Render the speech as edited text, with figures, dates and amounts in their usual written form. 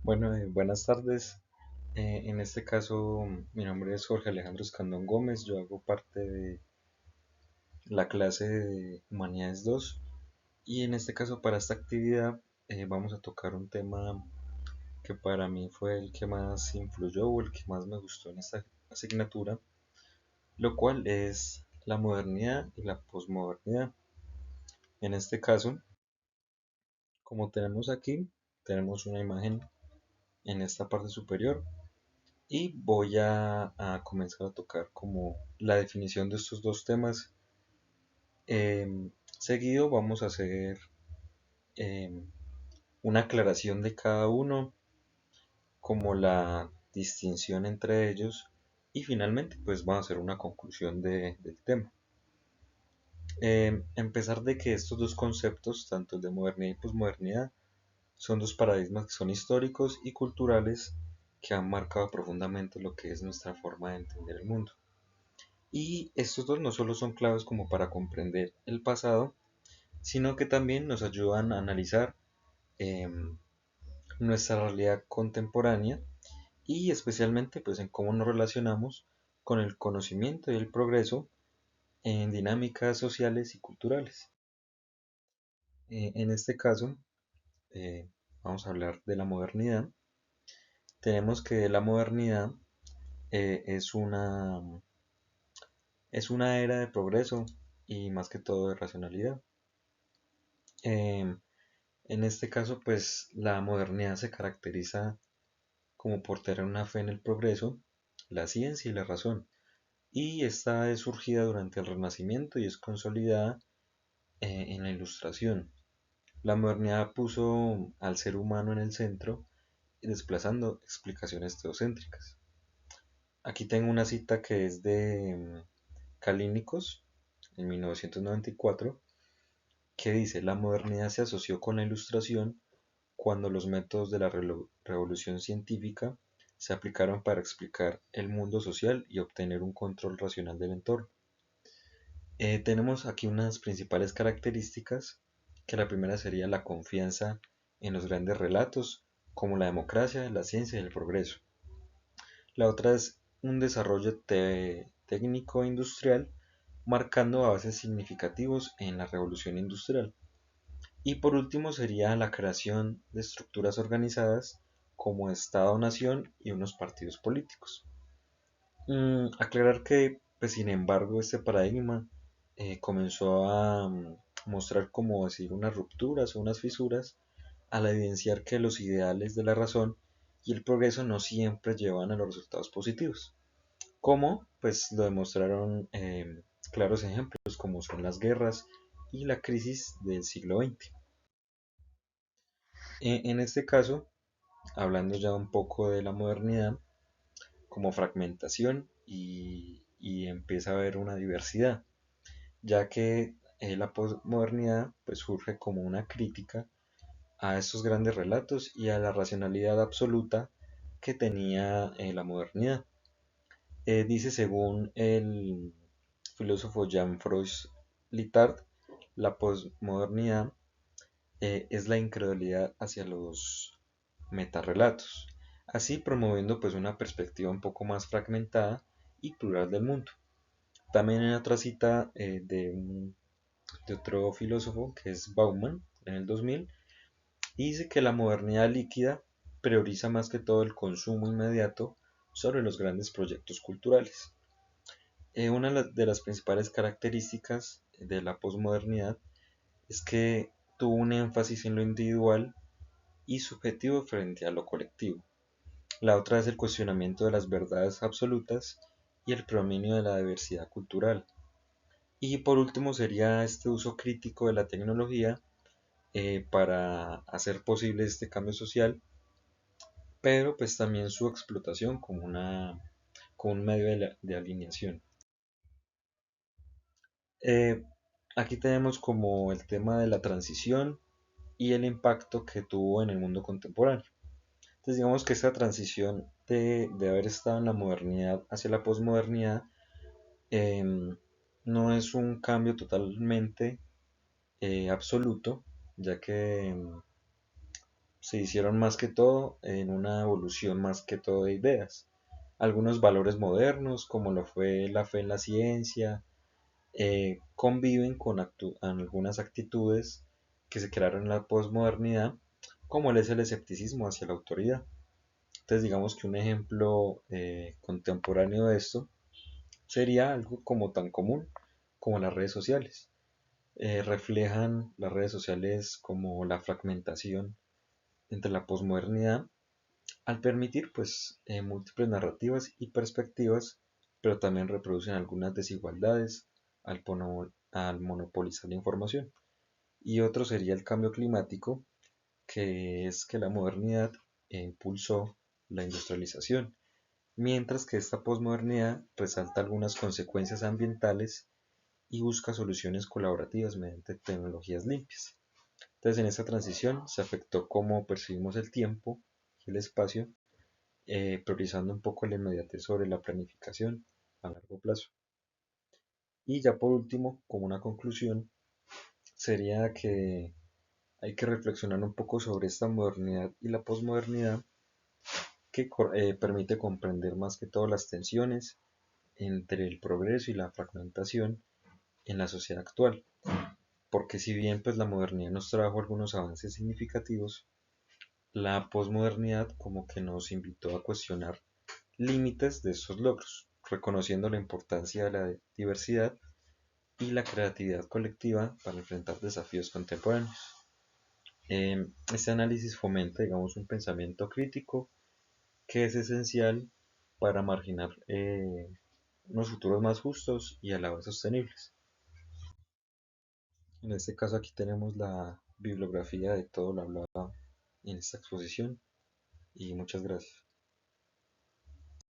Buenas tardes. En este caso, mi nombre es Jorge Alejandro Escandón Gómez. Yo hago parte de la clase de Humanidades 2 y en este caso para esta actividad vamos a tocar un tema que para mí fue el que más influyó o el que más me gustó en esta asignatura, lo cual es la modernidad y la posmodernidad. En este caso, como tenemos aquí, tenemos una imagen en esta parte superior y voy a comenzar a tocar como la definición de estos dos temas. Seguido vamos a hacer em, una aclaración de cada uno, como la distinción entre ellos y finalmente pues vamos a hacer una conclusión del tema. Empezar de que estos dos conceptos, tanto el de modernidad y posmodernidad, son dos paradigmas que son históricos y culturales que han marcado profundamente lo que es nuestra forma de entender el mundo. Y estos dos no solo son claves como para comprender el pasado, sino que también nos ayudan a analizar em, nuestra realidad contemporánea y especialmente pues en cómo nos relacionamos con el conocimiento y el progreso en dinámicas sociales y culturales. En este caso eh, vamos a hablar de la modernidad. Tenemos que la modernidad eh, es una, es una era de progreso y más que todo de racionalidad. Em, En este caso, pues la modernidad se caracteriza como por tener una fe en el progreso, la ciencia y la razón, y esta es surgida durante el Renacimiento y es consolidada en la Ilustración. La modernidad puso al ser humano en el centro, desplazando explicaciones teocéntricas. Aquí tengo una cita que es de Calínicos, en 1994, que dice: la modernidad se asoció con la Ilustración cuando los métodos de la revolución científica se aplicaron para explicar el mundo social y obtener un control racional del entorno. Tenemos aquí unas principales características, que la primera sería la confianza en los grandes relatos, como la democracia, la ciencia y el progreso. La otra es un desarrollo técnico e industrial, marcando avances significativos en la revolución industrial. Y por último sería la creación de estructuras organizadas como Estado-Nación y unos partidos políticos. Aclarar que, pues, sin embargo, este paradigma comenzó a mostrar, como decir, unas rupturas o unas fisuras al evidenciar que los ideales de la razón y el progreso no siempre llevan a los resultados positivos, como pues lo demostraron claros ejemplos como son las guerras y la crisis del siglo XX. En este caso, hablando ya un poco de la modernidad, como fragmentación y empieza a haber una diversidad, ya que la posmodernidad pues surge como una crítica a estos grandes relatos y a la racionalidad absoluta que tenía la modernidad. Dice, según el filósofo Jean-François Lyotard, la posmodernidad es la incredulidad hacia los metarrelatos, así promoviendo pues una perspectiva un poco más fragmentada y plural del mundo. También en otra cita de otro filósofo que es Bauman en el 2000, y dice que la modernidad líquida prioriza más que todo el consumo inmediato sobre los grandes proyectos culturales. Una de las principales características de la posmodernidad es que tuvo un énfasis en lo individual y subjetivo frente a lo colectivo. La otra es el cuestionamiento de las verdades absolutas y el predominio de la diversidad cultural. Y por último sería este uso crítico de la tecnología para hacer posible este cambio social, pero pues también su explotación como un medio de alineación. Eh, Aquí tenemos como el tema de la transición y el impacto que tuvo en el mundo contemporáneo. Entonces digamos que esta transición de haber estado en la modernidad hacia la posmodernidad em, no es un cambio totalmente absoluto, ya que se hicieron más que todo en una evolución más que todo de ideas. Algunos valores modernos, como lo fue la fe en la ciencia, conviven con algunas actitudes que se crearon en la posmodernidad, como es el escepticismo hacia la autoridad. Entonces digamos que un ejemplo contemporáneo de esto sería algo como tan común como las redes sociales. Reflejan las redes sociales como la fragmentación entre la posmodernidad al permitir pues múltiples narrativas y perspectivas, pero también reproducen algunas desigualdades al monopolizar la información. Y otro sería el cambio climático, que es que la modernidad impulsó la industrialización, mientras que esta posmodernidad resalta algunas consecuencias ambientales y busca soluciones colaborativas mediante tecnologías limpias. Entonces, en esta transición se afectó cómo percibimos el tiempo y el espacio, priorizando un poco la inmediatez sobre la planificación a largo plazo. Y ya por último, como una conclusión, sería que hay que reflexionar un poco sobre esta modernidad y la posmodernidad que permite comprender más que todo las tensiones entre el progreso y la fragmentación en la sociedad actual. Porque si bien pues la modernidad nos trajo algunos avances significativos, la posmodernidad como que nos invitó a cuestionar límites de esos logros, reconociendo la importancia de la diversidad y la creatividad colectiva para enfrentar desafíos contemporáneos. Este análisis fomenta, digamos, un pensamiento crítico que es esencial para marginar unos futuros más justos y a la vez sostenibles. En este caso aquí tenemos la bibliografía de todo lo hablado en esta exposición y muchas gracias.